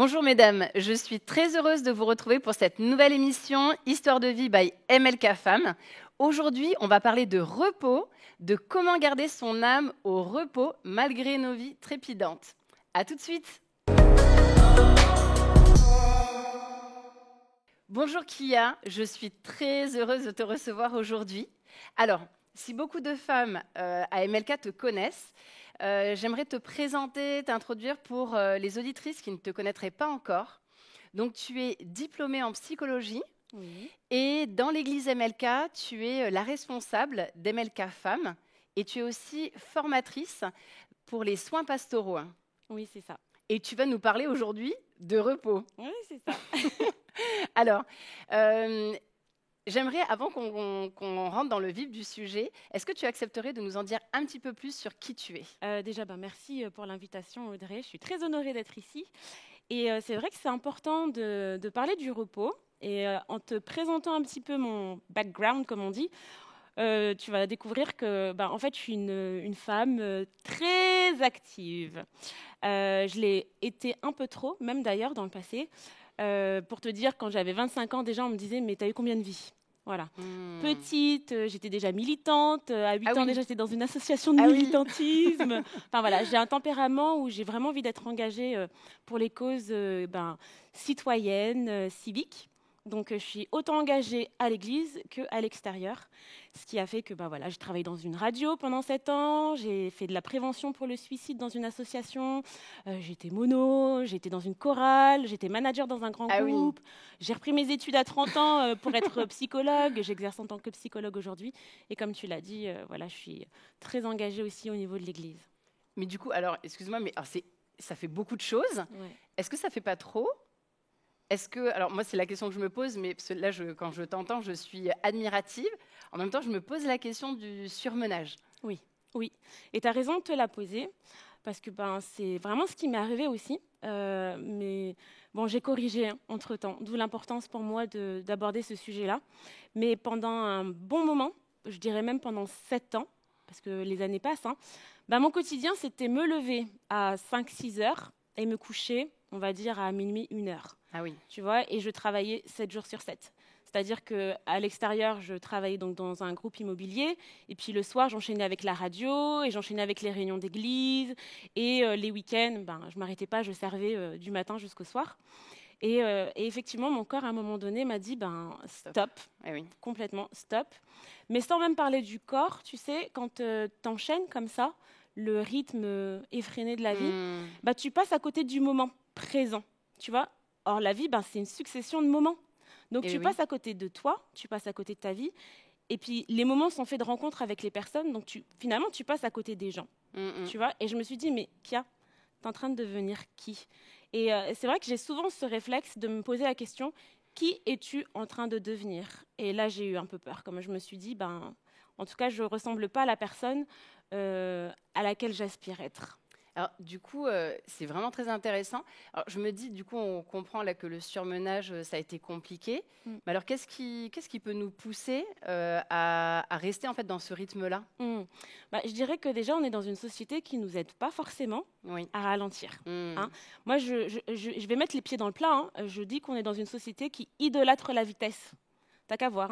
Bonjour mesdames, je suis très heureuse de vous retrouver pour cette nouvelle émission Histoire de vie by MLK Femmes. Aujourd'hui, on va parler de repos, de comment garder son âme au repos malgré nos vies trépidantes. À tout de suite. Bonjour Kia, je suis très heureuse de te recevoir aujourd'hui. Alors, si beaucoup de femmes à MLK te connaissent, j'aimerais te présenter, t'introduire pour les auditrices qui ne te connaîtraient pas encore. Donc, tu es diplômée en psychologie et dans l'église MLK, tu es la responsable d'MLK Femmes et tu es aussi formatrice pour les soins pastoraux. Oui, c'est ça. Et tu vas nous parler aujourd'hui de repos. Oui, c'est ça. Alors, j'aimerais, avant qu'on rentre dans le vif du sujet, est-ce que tu accepterais de nous en dire un petit peu plus sur qui tu es ? Déjà, merci pour l'invitation, Audrey. Je suis très honorée d'être ici. Et c'est vrai que c'est important de parler du repos. Et en te présentant un petit peu mon background, comme on dit, tu vas découvrir que en fait, je suis une femme très active. Je l'ai été un peu trop, même d'ailleurs, dans le passé. Pour te dire, quand j'avais 25 ans, déjà, on me disait « mais t'as eu combien de vies ?» Voilà. Petite, j'étais déjà militante. À 8 ans, déjà, j'étais dans une association de militantisme. Enfin, voilà, j'ai un tempérament où j'ai vraiment envie d'être engagée pour les causes citoyennes, civiques. Donc, je suis autant engagée à l'église qu'à l'extérieur. Ce qui a fait que voilà, j'ai travaillé dans une radio pendant 7 ans. J'ai fait de la prévention pour le suicide dans une association. J'étais mono, j'étais dans une chorale, j'étais manager dans un grand groupe. J'ai repris mes études à 30 ans pour être psychologue. J'exerce en tant que psychologue aujourd'hui. Et comme tu l'as dit, voilà, je suis très engagée aussi au niveau de l'église. Mais du coup, alors, excuse-moi, mais alors, ça fait beaucoup de choses. Ouais. Est-ce que ça fait pas trop ? Est-ce que, alors moi c'est la question que je me pose, mais là quand je t'entends, je suis admirative. En même temps, je me pose la question du surmenage. Oui. Et tu as raison de te la poser, parce que c'est vraiment ce qui m'est arrivé aussi. Mais bon, j'ai corrigé entre-temps, d'où l'importance pour moi d'aborder ce sujet-là. Mais pendant un bon moment, je dirais même pendant 7 ans, parce que les années passent, mon quotidien, c'était me lever à 5-6 heures et me coucher, on va dire, à minuit, 1 heure. Ah oui. Tu vois, et je travaillais 7 jours sur 7. C'est-à-dire qu'à l'extérieur, je travaillais donc dans un groupe immobilier. Et puis le soir, j'enchaînais avec la radio et j'enchaînais avec les réunions d'église. Et les week-ends, je ne m'arrêtais pas, je servais du matin jusqu'au soir. Et effectivement, mon corps, à un moment donné, m'a dit stop. Ah oui. Complètement stop. Mais sans même parler du corps, tu sais, quand tu enchaînes comme ça, le rythme effréné de la vie, tu passes à côté du moment présent. Tu vois ? Or, la vie, c'est une succession de moments. Donc, tu passes à côté de toi, tu passes à côté de ta vie. Et puis, les moments sont faits de rencontres avec les personnes. Donc, finalement, tu passes à côté des gens. Tu vois ? Et je me suis dit, mais Kia, tu es en train de devenir qui ? Et c'est vrai que j'ai souvent ce réflexe de me poser la question, qui es-tu en train de devenir ? Et là, j'ai eu un peu peur. Comme je me suis dit, en tout cas, je ne ressemble pas à la personne à laquelle j'aspire être. Alors, du coup, c'est vraiment très intéressant. Alors, je me dis, du coup, on comprend là que le surmenage, ça a été compliqué. Mais alors, qu'est-ce qui peut nous pousser à rester en fait dans ce rythme-là ? Je dirais que déjà, on est dans une société qui ne nous aide pas forcément à ralentir. Moi, je vais mettre les pieds dans le plat. Je dis qu'on est dans une société qui idolâtre la vitesse. T'as qu'à voir.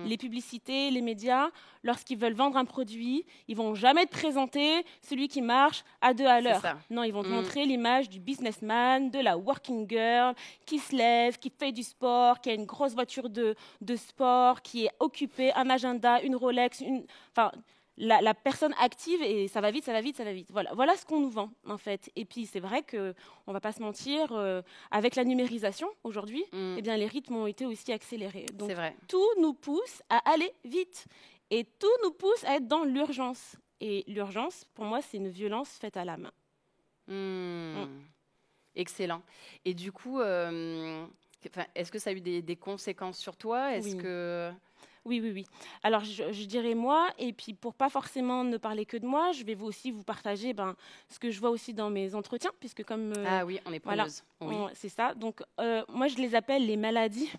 Les publicités, les médias, lorsqu'ils veulent vendre un produit, ils vont jamais te présenter celui qui marche à 2 à l'heure. Non, ils vont te montrer l'image du businessman, de la working girl, qui se lève, qui fait du sport, qui a une grosse voiture de sport, qui est occupée, un agenda, une Rolex, la personne active, et ça va vite, ça va vite, ça va vite. Voilà ce qu'on nous vend, en fait. Et puis, c'est vrai qu'on ne va pas se mentir, avec la numérisation, aujourd'hui, les rythmes ont été aussi accélérés. Donc, tout nous pousse à aller vite. Et tout nous pousse à être dans l'urgence. Et l'urgence, pour moi, c'est une violence faite à l'âme. Excellent. Et du coup, est-ce que ça a eu des conséquences sur toi ? Oui. Alors, je dirais moi, et puis pour pas forcément ne parler que de moi, je vais aussi vous partager ce que je vois aussi dans mes entretiens, puisque comme... Ah oui, on est preneuse. Voilà, c'est ça. Donc, moi, je les appelle les maladies.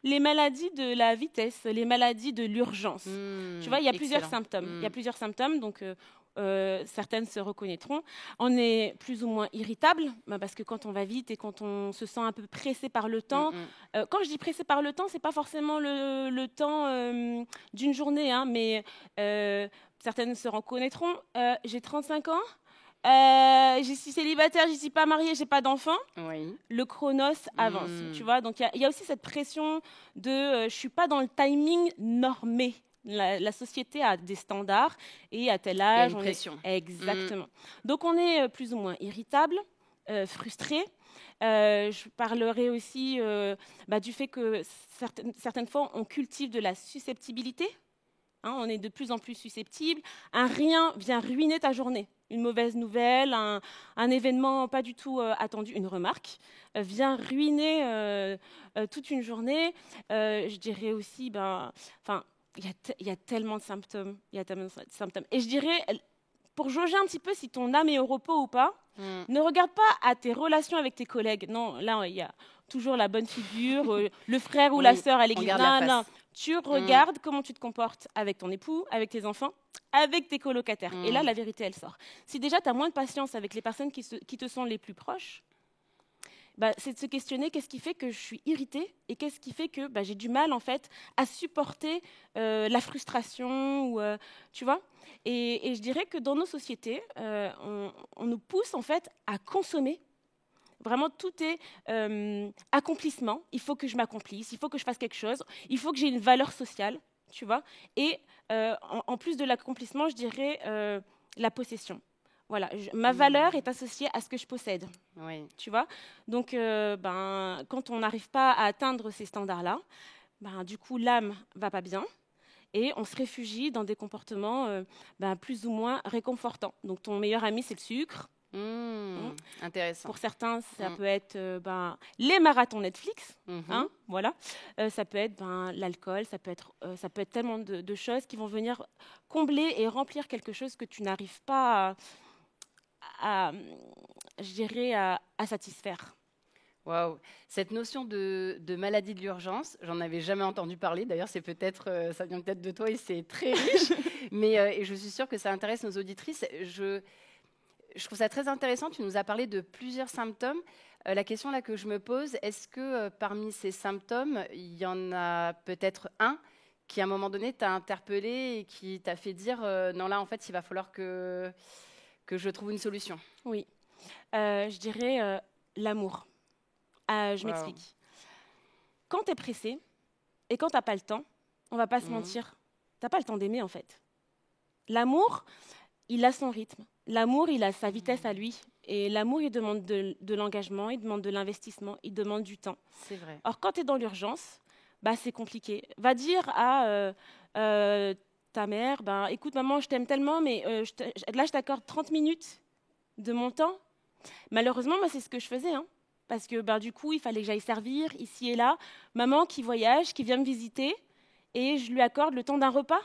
Les maladies de la vitesse, les maladies de l'urgence. Tu vois, il y a plusieurs symptômes. Il y a plusieurs symptômes. Donc, certaines se reconnaîtront. On est plus ou moins irritable, parce que quand on va vite et quand on se sent un peu pressé par le temps, quand je dis pressé par le temps, c'est pas forcément le temps d'une journée, hein, mais certaines se reconnaîtront. J'ai 35 ans, je suis célibataire, je ne suis pas mariée, je n'ai pas d'enfant. Oui. Le chronos avance, tu vois. Donc il y a aussi cette pression de je ne suis pas dans le timing normé. La société a des standards et à tel âge, il y a une pression. Exactement. Donc on est plus ou moins irritable, frustré. Je parlerai aussi du fait que certaines fois on cultive de la susceptibilité. Hein, on est de plus en plus susceptible. Un rien vient ruiner ta journée. Une mauvaise nouvelle, un événement pas du tout attendu, une remarque, vient ruiner toute une journée. Je dirais aussi, il y a tellement de symptômes. Et je dirais, pour jauger un petit peu si ton âme est au repos ou pas, ne regarde pas à tes relations avec tes collègues. Non, là, il y a toujours la bonne figure, le frère ou la sœur à l'église. Non. Tu regardes comment tu te comportes avec ton époux, avec tes enfants, avec tes colocataires. Et là, la vérité, elle sort. Si déjà, tu as moins de patience avec les personnes qui te sont les plus proches, c'est de se questionner qu'est-ce qui fait que je suis irritée et qu'est-ce qui fait que j'ai du mal, en fait, à supporter la frustration, tu vois. Et je dirais que dans nos sociétés, on nous pousse, en fait, à consommer. Vraiment, tout est accomplissement. Il faut que je m'accomplisse, il faut que je fasse quelque chose, il faut que j'ai une valeur sociale, tu vois. Et en plus de l'accomplissement, je dirais la possession. Voilà, ma valeur est associée à ce que je possède, tu vois. Donc, quand on n'arrive pas à atteindre ces standards-là, du coup, l'âme va pas bien. Et on se réfugie dans des comportements plus ou moins réconfortants. Donc, ton meilleur ami, c'est le sucre. Intéressant. Pour certains, ça peut être les marathons Netflix, voilà. Ça peut être l'alcool, ça peut être tellement de choses qui vont venir combler et remplir quelque chose que tu n'arrives pas à satisfaire. Waouh, cette notion de maladie de l'urgence, j'en avais jamais entendu parler. D'ailleurs, ça vient peut-être de toi et c'est très riche. Mais et je suis sûre que ça intéresse nos auditrices. Je trouve ça très intéressant. Tu nous as parlé de plusieurs symptômes. La question là que je me pose, est-ce que parmi ces symptômes, il y en a peut-être un qui, à un moment donné, t'a interpellé et qui t'a fait dire non, là, en fait, il va falloir que je trouve une solution? Oui. Je dirais l'amour. Je m'explique. Quand tu es pressé et quand tu n'as pas le temps, on ne va pas se mentir, tu n'as pas le temps d'aimer, en fait. L'amour, il a son rythme. L'amour, il a sa vitesse à lui. Et l'amour, il demande de l'engagement, il demande de l'investissement, il demande du temps. C'est vrai. Or, quand tu es dans l'urgence, c'est compliqué. Va dire à ta mère, écoute, maman, je t'aime tellement, mais là, je t'accorde 30 minutes de mon temps. Malheureusement, moi, c'est ce que je faisais. Parce que du coup, il fallait que j'aille servir ici et là. Maman qui voyage, qui vient me visiter, et je lui accorde le temps d'un repas.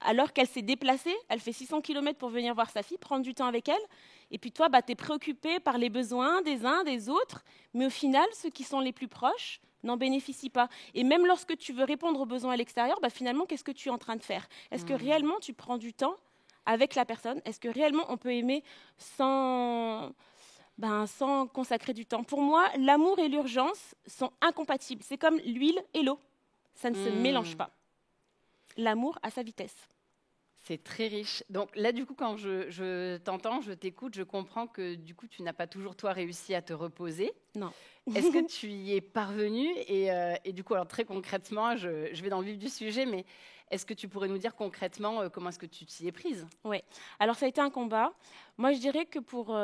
Alors qu'elle s'est déplacée, elle fait 600 km pour venir voir sa fille, prendre du temps avec elle. Et puis toi, tu es préoccupé par les besoins des uns, des autres. Mais au final, ceux qui sont les plus proches n'en bénéficient pas. Et même lorsque tu veux répondre aux besoins à l'extérieur, finalement, qu'est-ce que tu es en train de faire? Est-ce que réellement tu prends du temps avec la personne? Est-ce que réellement on peut aimer sans consacrer du temps? Pour moi, l'amour et l'urgence sont incompatibles. C'est comme l'huile et l'eau. Ça ne se mélange pas. L'amour à sa vitesse. C'est très riche. Donc là, du coup, quand je t'entends, je t'écoute, je comprends que du coup, tu n'as pas toujours, toi, réussi à te reposer. Non. Est-ce que tu y es parvenue et du coup, alors très concrètement, je vais dans le vif du sujet, mais est-ce que tu pourrais nous dire concrètement comment est-ce que tu t'y es prise? Oui. Alors, ça a été un combat. Moi, je dirais que pour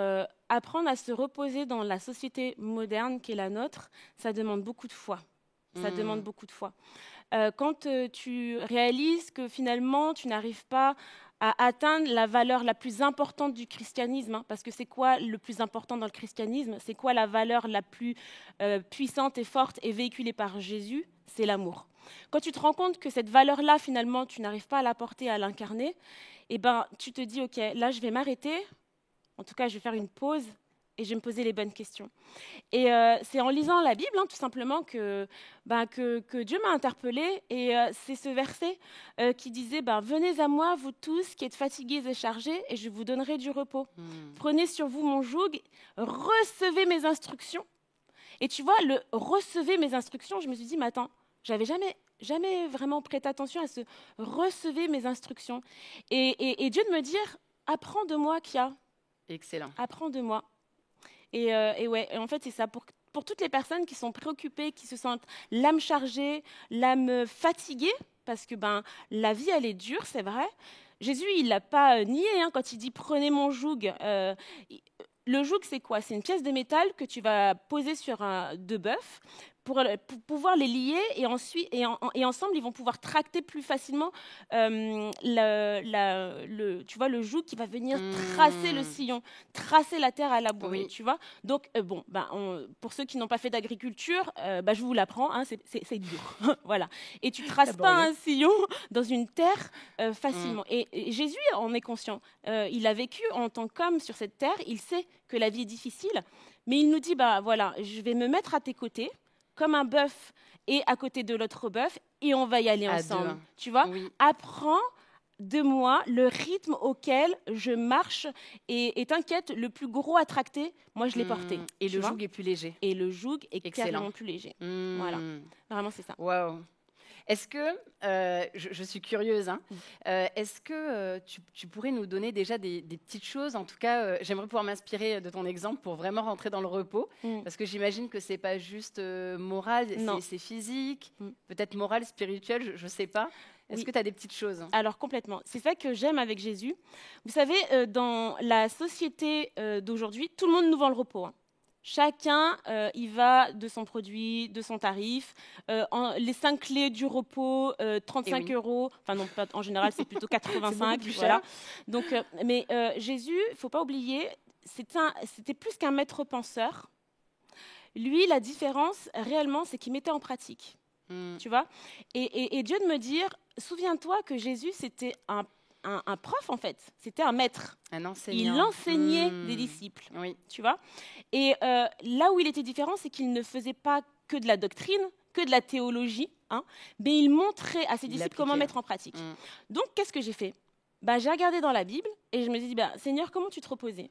apprendre à se reposer dans la société moderne qui est la nôtre, ça demande beaucoup de foi. Ça demande beaucoup de foi. Quand tu réalises que finalement, tu n'arrives pas à atteindre la valeur la plus importante du christianisme, parce que c'est quoi le plus important dans le christianisme? C'est quoi la valeur la plus puissante et forte et véhiculée par Jésus? C'est l'amour. Quand tu te rends compte que cette valeur-là, finalement, tu n'arrives pas à l'apporter, à l'incarner, tu te dis, OK, là, je vais m'arrêter. En tout cas, je vais faire une pause et je vais me poser les bonnes questions. Et c'est en lisant la Bible, tout simplement, que Dieu m'a interpellée. Et c'est ce verset qui disait venez à moi, vous tous qui êtes fatigués et chargés, et je vous donnerai du repos. Prenez sur vous mon joug, recevez mes instructions. Et tu vois, le recevez mes instructions, je me suis dit, mais attends, j'avais jamais vraiment prêté attention à ce recevez mes instructions. Et Dieu de me dire, apprends de moi, Kia. Excellent. Apprends de moi. Et en fait, c'est ça. Pour toutes les personnes qui sont préoccupées, qui se sentent l'âme chargée, l'âme fatiguée, parce que la vie, elle est dure, c'est vrai. Jésus, il ne l'a pas nié quand il dit « prenez mon joug ». Le joug, c'est quoi? C'est une pièce de métal que tu vas poser sur deux bœufs pour pouvoir les lier et ensemble, ils vont pouvoir tracter plus facilement tu vois, le joug qui va venir tracer le sillon, tracer la terre à labourer, tu vois. Donc, pour ceux qui n'ont pas fait d'agriculture, je vous l'apprends, c'est dur. Voilà. Et tu ne traces pas un sillon dans une terre facilement. Et Jésus en est conscient. Il a vécu en tant qu'homme sur cette terre, il sait que la vie est difficile, mais il nous dit, voilà, je vais me mettre à tes côtés, comme un bœuf et à côté de l'autre bœuf, et on va y aller ensemble. Tu vois, apprends de moi le rythme auquel je marche, et t'inquiète, le plus gros à tracter, moi je l'ai porté. Et le joug est plus léger. Et le joug est carrément plus léger. Voilà, vraiment c'est ça. Waouh. Est-ce que, je suis curieuse, est-ce que tu pourrais nous donner déjà des petites choses? En tout cas, j'aimerais pouvoir m'inspirer de ton exemple pour vraiment rentrer dans le repos, parce que j'imagine que ce n'est pas juste moral, c'est physique, peut-être moral, spirituel, je ne sais pas. Est-ce que tu as des petites choses? Alors complètement. C'est ça que j'aime avec Jésus. Vous savez, dans la société d'aujourd'hui, tout le monde nous vend le repos. Chacun y va de son produit, de son tarif. Les 5 clés du repos, 35 €. Enfin non, en général, c'est plutôt 85. Voilà. Donc, mais Jésus, il ne faut pas oublier, c'était plus qu'un maître penseur. Lui, la différence, réellement, c'est qu'il mettait en pratique. Tu vois, et Dieu de me dire, souviens-toi que Jésus, c'était un prof, en fait. C'était un maître. Un enseignant. Il enseignait des disciples. Oui. Tu vois. Et là où il était différent, c'est qu'il ne faisait pas que de la doctrine, que de la théologie, mais il montrait à ses disciples comment mettre en pratique. Donc, qu'est-ce que j'ai fait? J'ai regardé dans la Bible et je me suis dit, Seigneur, comment tu te reposais?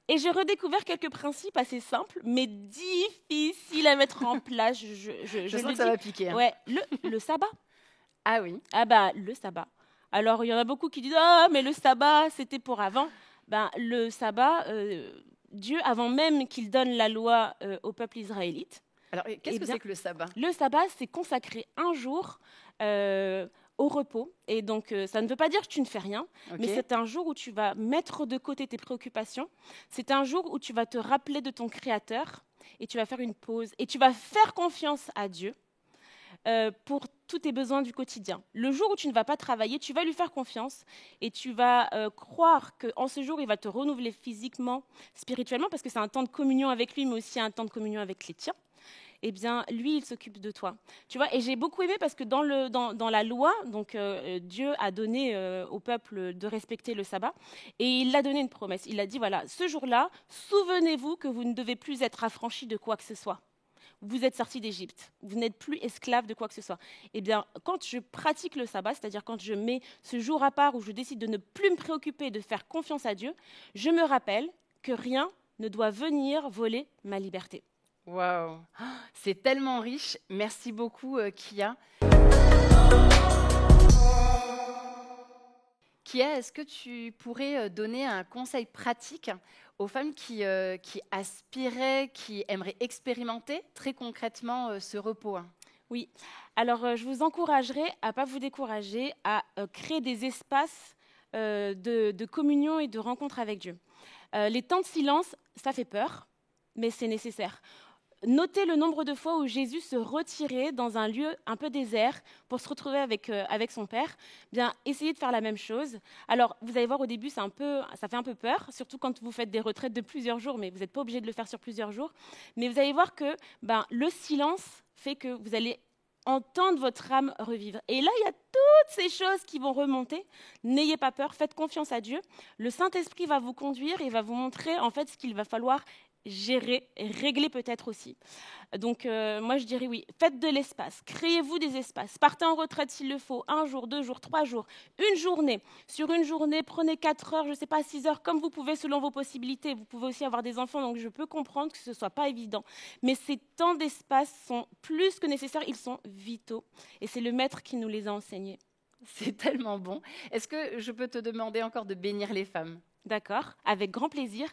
Et j'ai redécouvert quelques principes assez simples, mais difficiles à mettre en place. Je sens que ça va piquer. Ouais, le sabbat. Ah oui. Le sabbat. Alors, il y en a beaucoup qui disent « Ah, mais le sabbat, c'était pour avant ». Le sabbat, Dieu, avant même qu'il donne la loi au peuple israélite. Alors, qu'est-ce que c'est que le sabbat? Le sabbat, c'est consacrer un jour au repos. Et donc, ça ne veut pas dire que tu ne fais rien, mais c'est un jour où tu vas mettre de côté tes préoccupations. C'est un jour où tu vas te rappeler de ton Créateur et tu vas faire une pause. Et tu vas faire confiance à Dieu pour tous tes besoins du quotidien. Le jour où tu ne vas pas travailler, tu vas lui faire confiance et tu vas croire qu'en ce jour, il va te renouveler physiquement, spirituellement, parce que c'est un temps de communion avec lui, mais aussi un temps de communion avec les tiens. Eh bien, lui, il s'occupe de toi. Tu vois, et j'ai beaucoup aimé parce que dans la loi, donc Dieu a donné au peuple de respecter le sabbat, et il a donné une promesse. Il a dit, voilà, ce jour-là, souvenez-vous que vous ne devez plus être affranchis de quoi que ce soit. Vous êtes sortis d'Égypte, vous n'êtes plus esclaves de quoi que ce soit. Eh bien, quand je pratique le sabbat, c'est-à-dire quand je mets ce jour à part où je décide de ne plus me préoccuper, de faire confiance à Dieu, je me rappelle que rien ne doit venir voler ma liberté. Waouh, c'est tellement riche. Merci beaucoup, Kia. Kia, est-ce que tu pourrais donner un conseil pratique aux femmes qui aspiraient, qui aimeraient expérimenter très concrètement ce repos? Oui, alors je vous encouragerais à ne pas vous décourager, à créer des espaces de communion et de rencontre avec Dieu. Les temps de silence, ça fait peur, mais c'est nécessaire. Notez le nombre de fois où Jésus se retirait dans un lieu un peu désert pour se retrouver avec son Père. Bien, essayez de faire la même chose. Alors, vous allez voir, au début, ça fait un peu peur, surtout quand vous faites des retraites de plusieurs jours, mais vous n'êtes pas obligé de le faire sur plusieurs jours. Mais vous allez voir que le silence fait que vous allez entendre votre âme revivre. Et là, il y a toutes ces choses qui vont remonter. N'ayez pas peur, faites confiance à Dieu. Le Saint-Esprit va vous conduire et va vous montrer en fait ce qu'il va falloir gérer et régler peut-être aussi. Donc, moi, je dirais oui, faites de l'espace, créez-vous des espaces, partez en retraite s'il le faut, 1 jour, 2 jours, 3 jours, une journée. Sur une journée, prenez 4 heures, je ne sais pas, 6 heures, comme vous pouvez selon vos possibilités. Vous pouvez aussi avoir des enfants, donc je peux comprendre que ce ne soit pas évident. Mais ces temps d'espace sont plus que nécessaires, ils sont vitaux. Et c'est le maître qui nous les a enseignés. C'est tellement bon. Est-ce que je peux te demander encore de bénir les femmes ? D'accord, avec grand plaisir.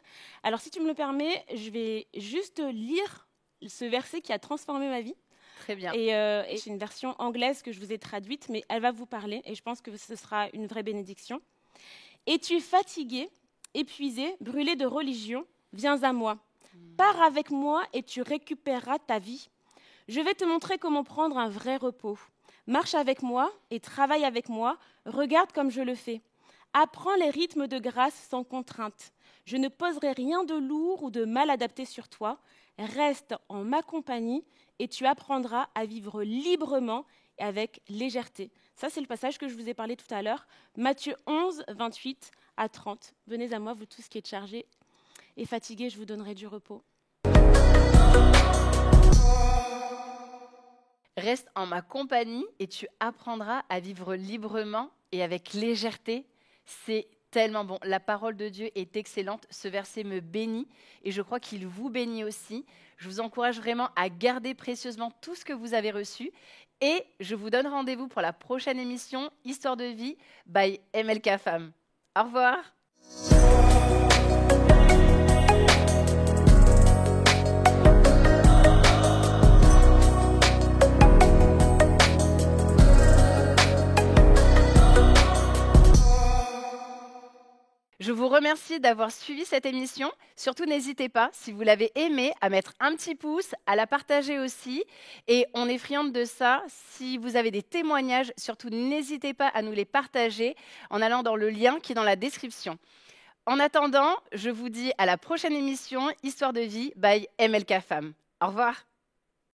Alors, si tu me le permets, je vais juste lire ce verset qui a transformé ma vie. Très bien. Et c'est une version anglaise que je vous ai traduite, mais elle va vous parler et je pense que ce sera une vraie bénédiction. « Es-tu fatigué, épuisé, brûlé de religion ? Viens à moi. Pars avec moi et tu récupéreras ta vie. Je vais te montrer comment prendre un vrai repos. Marche avec moi et travaille avec moi. Regarde comme je le fais. Apprends les rythmes de grâce sans contrainte. Je ne poserai rien de lourd ou de mal adapté sur toi. Reste en ma compagnie et tu apprendras à vivre librement et avec légèreté. » Ça, c'est le passage que je vous ai parlé tout à l'heure. Matthieu 11, 28 à 30. Venez à moi, vous tous qui êtes chargés et fatigués, je vous donnerai du repos. Reste en ma compagnie et tu apprendras à vivre librement et avec légèreté. C'est tellement bon. La parole de Dieu est excellente. Ce verset me bénit et je crois qu'il vous bénit aussi. Je vous encourage vraiment à garder précieusement tout ce que vous avez reçu. Et je vous donne rendez-vous pour la prochaine émission Histoire de vie by MLK Femmes. Au revoir. Je vous remercie d'avoir suivi cette émission. Surtout, n'hésitez pas, si vous l'avez aimée, à mettre un petit pouce, à la partager aussi. Et on est friande de ça. Si vous avez des témoignages, surtout, n'hésitez pas à nous les partager en allant dans le lien qui est dans la description. En attendant, je vous dis à la prochaine émission Histoire de vie by MLK Femmes. Au revoir.